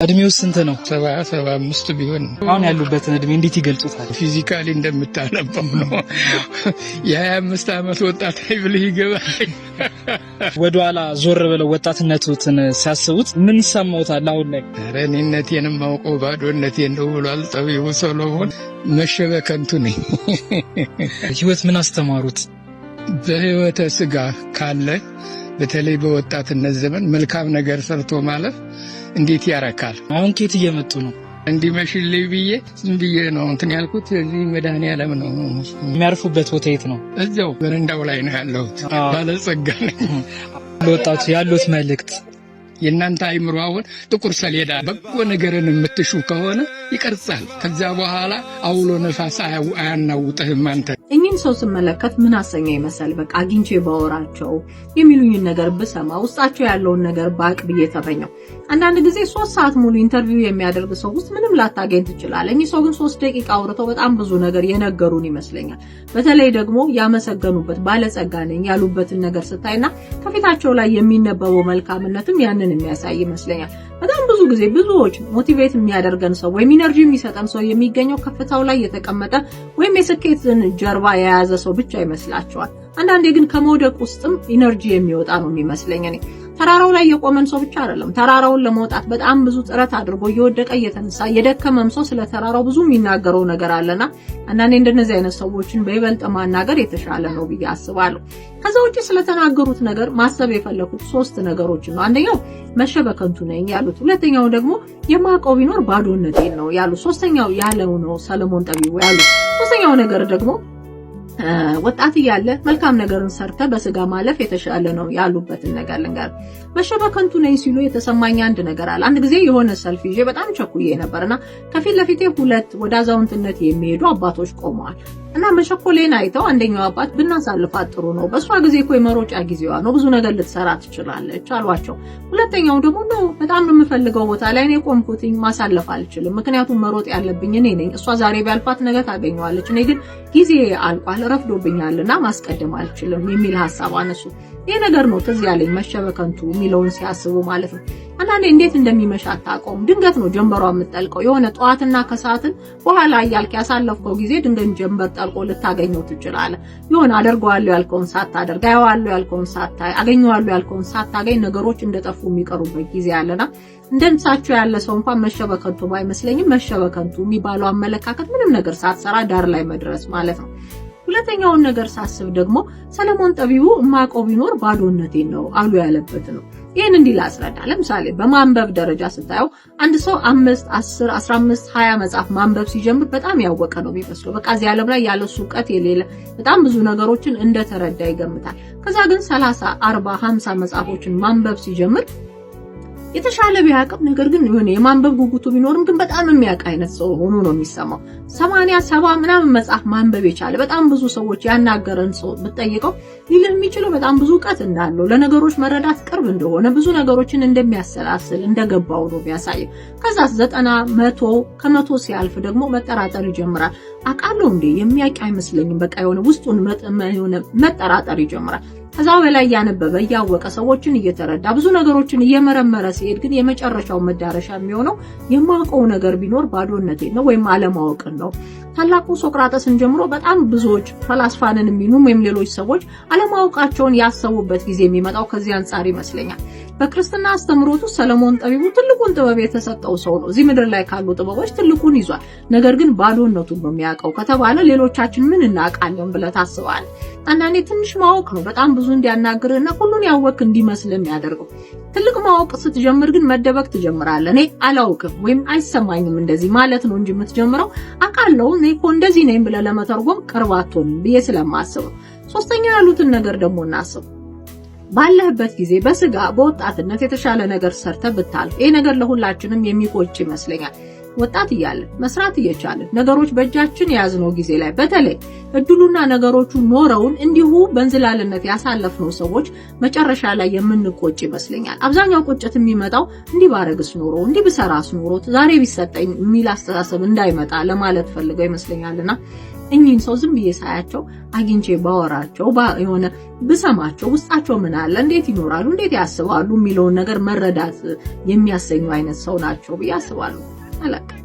እድሜው ስንት ነው? 75 ቢሆን። አሁን ያሉበትን እድሜ እንዴት ይገልጹታል? ፊዚካሊ እንደምታነበው ነው። የ25 ዓመት ወጣት አይብልህ ይገባል። ወደኋላ ዞር ብለው ወጣትነቱን ሲያስቡት ምን ይሰማዎታል? አሁን ላይ እኔነቴንም ማውቀው ባዶነቴን ነው ብሏል ጠቢቡ ሰሎሞን። መሸበከንቱ ነኝ። ህይወት ምን አስተማሩት? በህይወተ ስጋ ካለ በተለይ በወጣትነት ዘመን መልካም ነገር ሰርቶ ማለፍ እንዴት ያረካል። አሁን ከየት እየመጡ ነው? እንዲመሽልኝ ብዬ ዝም ብዬ ነው እንትን ያልኩት። እዚህ መድኃኒዓለም ነው። የሚያርፉበት ቦታ የት ነው? እዛው በረንዳው ላይ ነው ያለሁት። ባለጸጋ ነኝ። ለወጣቱ ያሉት መልእክት? የእናንተ አይምሮ አሁን ጥቁር ሰሌዳ በጎ ነገርን የምትሹ ከሆነ ይቀርጻል። ከዛ በኋላ አውሎ ነፋስ አያናውጥህም። አንተ እኚህን ሰው ስመለከት ምን አሰኛ ይመስል በቃ አግኝቼ ባወራቸው የሚሉኝን ነገር ብሰማ ውስጣቸው ያለውን ነገር ባቅ ብዬ ተመኘው። አንዳንድ ጊዜ 3 ሰዓት ሙሉ ኢንተርቪው የሚያደርግ ሰው ውስጥ ምንም ላታገኝ ትችላለህ። እኚህ ሰው ግን 3 ደቂቃ አውርተው በጣም ብዙ ነገር የነገሩን ይመስለኛል። በተለይ ደግሞ ያመሰገኑበት ባለጸጋ ነኝ ያሉበትን ነገር ስታይና ከፊታቸው ላይ የሚነበበው መልካምነትም ያንን የሚያሳይ ይመስለኛል። በጣም ብዙ ጊዜ ብዙዎች ሞቲቬት የሚያደርገን ሰው ወይም ኢነርጂ የሚሰጠን ሰው የሚገኘው ከፍታው ላይ የተቀመጠ ወይም የስኬትን ጀርባ የያዘ ሰው ብቻ ይመስላቸዋል። አንዳንዴ ግን ከመውደቅ ውስጥም ኢነርጂ የሚወጣ ነው የሚመስለኝ። እኔ ተራራው ላይ የቆመን ሰው ብቻ አይደለም፣ ተራራውን ለመውጣት በጣም ብዙ ጥረት አድርጎ እየወደቀ እየተነሳ የደከመም ሰው ስለ ተራራው ብዙ የሚናገረው ነገር አለና አንዳንዴ እንደነዚህ አይነት ሰዎችን በይበልጥ ማናገር የተሻለ ነው ብዬ አስባለሁ። ከዛ ውጪ ስለተናገሩት ነገር ማሰብ የፈለኩት 3 ነገሮችን ነው። አንደኛው መሸበከንቱ ነኝ ያሉት፣ ሁለተኛው ደግሞ የማውቀው ቢኖር ባዶነቴን ነው ያሉት፣ ሶስተኛው ያለው ነው ሰለሞን ጠቢቡ ያሉት። ሶስተኛው ነገር ደግሞ ወጣት ያለ መልካም ነገርን ሰርተ በስጋ ማለፍ የተሻለ ነው ያሉበትን ነገር ልንገር። መሸበከንቱ ነኝ ሲሉ የተሰማኝ አንድ ነገር አለ። አንድ ጊዜ የሆነ ሰልፍ ይዤ በጣም ቸኩዬ ነበርና ከፊት ለፊቴ 2 ወደ አዛውንትነት የሚሄዱ አባቶች ቆመዋል እና መሸኮሌን አይተው አንደኛው አባት ብናሳልፋት ጥሩ ነው፣ በሷ ጊዜ እኮ የመሮጫ ጊዜዋ ነው፣ ብዙ ነገር ልትሰራ ትችላለች አሏቸው። ሁለተኛው ደግሞ ነው በጣም የምፈልገው ቦታ ላይ እኔ ቆምኩትኝ፣ ማሳለፍ አልችልም፣ ምክንያቱም መሮጥ ያለብኝ እኔ ነኝ። እሷ ዛሬ ቢያልፋት ነገ ታገኘዋለች፣ እኔ ግን ጊዜ አልቋል ረፍዶብኛልና ማስቀደም አልችልም የሚል ሐሳብ አነሱ። ይሄ ነገር ነው ትዝ ያለኝ መሸበከንቱ የሚለውን ሲያስቡ ማለት ነው። አንዳንዴ እንዴት እንደሚመሽ አታውቀውም። ድንገት ነው ጀንበሯ የምትጠልቀው። የሆነ ጠዋትና ከሰዓትን በኋላ ያልክ ያሳለፍከው ጊዜ ድንገት ጀንበር ጠልቆ ልታገኘው ትችላለህ። የሆነ አደርገዋለሁ ያልከውን ሳታደርግ፣ አየዋለሁ ያልከውን ሳታይ፣ አገኘዋለሁ ያልከውን ሳታገኝ ነገሮች እንደጠፉ የሚቀሩበት ጊዜ አለና እንደምሳቸው ያለ ሰው እንኳን መሸበከንቱ ባይመስለኝም መሸበከንቱ የሚባለው አመለካከት ምንም ነገር ሳትሰራ ዳር ላይ መድረስ ማለት ነው። ሁለተኛውን ነገር ሳስብ ደግሞ ሰለሞን ጠቢቡ ማቆብ ቢኖር ባዶነቴን ነው አሉ ያለበት ነው። ይሄን እንዲህ ላስረዳ። ለምሳሌ በማንበብ ደረጃ ስታየው አንድ ሰው 5፣ 10፣ 15፣ 20 መጽሐፍ ማንበብ ሲጀምር በጣም ያወቀ ነው የሚመስለው። በቃ እዚህ ዓለም ላይ ያለ ዕውቀት የሌለ በጣም ብዙ ነገሮችን እንደተረዳ ይገምታል። ከዛ ግን 30፣ 40፣ 50 መጽሐፎችን ማንበብ ሲጀምር የተሻለ ቢያቀም ነገር ግን የሆነ የማንበብ ጉጉቱ ቢኖርም ግን በጣም የሚያውቅ አይነት ሰው ሆኖ ነው የሚሰማው። 80፣ 70 ምናምን መጽሐፍ ማንበብ የቻለ በጣም ብዙ ሰዎች ያናገረን ሰው ብትጠይቀው ሊልህ የሚችለው በጣም ብዙ ዕውቀት እንዳለው፣ ለነገሮች መረዳት ቅርብ እንደሆነ፣ ብዙ ነገሮችን እንደሚያሰላስል እንደገባው ነው የሚያሳየው። ከዛ 90፣ 100 ከ100 ሲያልፍ ደግሞ መጠራጠር ይጀምራል። አቃለው እንዴ የሚያውቅ አይመስለኝም። በቃ የሆነ ውስጡን መጠራጠር ይጀምራል። ከዛው በላይ ያነበበ ያወቀ ሰዎችን እየተረዳ ብዙ ነገሮችን እየመረመረ ሲሄድ ግን የመጨረሻው መዳረሻ የሚሆነው የማውቀው ነገር ቢኖር ባዶነቴ ነው ወይም አለማወቅን ነው። ታላቁ ሶቅራጥስን ጀምሮ በጣም ብዙዎች ፈላስፋንን የሚሉም ወይም ሌሎች ሰዎች አለማወቃቸውን ያሰቡበት ጊዜ የሚመጣው ከዚህ አንፃር ይመስለኛል። በክርስትና አስተምሮቱ ሰለሞን ጠቢቡ ትልቁን ጥበብ የተሰጠው ሰው ነው። እዚህ ምድር ላይ ካሉ ጥበቦች ትልቁን ይዟል። ነገር ግን ባዶነቱን ነው የሚያውቀው ከተባለ ሌሎቻችን ምን እናውቃለን ብለህ ታስባለህ? አንዳንዴ ትንሽ ማወቅ ነው በጣም ብዙ እንዲያናግርህና ሁሉን ያወቅ እንዲመስል የሚያደርገው። ትልቅ ማወቅ ስትጀምር ግን መደበቅ ትጀምራለህ። እኔ አላውቅም ወይም አይሰማኝም እንደዚህ ማለት ነው እንጂ የምትጀምረው አውቃለሁ እኔ እኮ እንደዚህ ነኝ ብለህ ለመተርጎም ቅርብ አትሆንም ብዬ ስለማስብ ነው። ሶስተኛ ያሉትን ነገር ደግሞ እናስብ። ባለህበት ጊዜ በስጋ በወጣትነት የተሻለ ነገር ሰርተ ብታልፍ ይሄ ነገር ለሁላችንም የሚቆጭ ይመስለኛል። ወጣት እያለን መስራት እየቻለን ነገሮች በእጃችን ያዝነው ጊዜ ላይ በተለይ እድሉና ነገሮቹ ኖረውን እንዲሁ በእንዝላልነት ያሳለፍነው ሰዎች መጨረሻ ላይ የምንቆጭ ይመስለኛል። አብዛኛው ቁጭት የሚመጣው እንዲህ ባረግስ ኖሮ እንዲህ ብሰራስ ኖሮ ዛሬ ቢሰጠኝ የሚል አስተሳሰብ እንዳይመጣ ለማለት ፈልገው ይመስለኛልና እኚህን ሰው ዝም ብዬ ሳያቸው አግኝቼ ባወራቸው የሆነ ብሰማቸው ውስጣቸው ምን አለ፣ እንዴት ይኖራሉ፣ እንዴት ያስባሉ የሚለውን ነገር መረዳት የሚያሰኙ አይነት ሰው ናቸው ብዬ አስባለሁ። አላውቅም።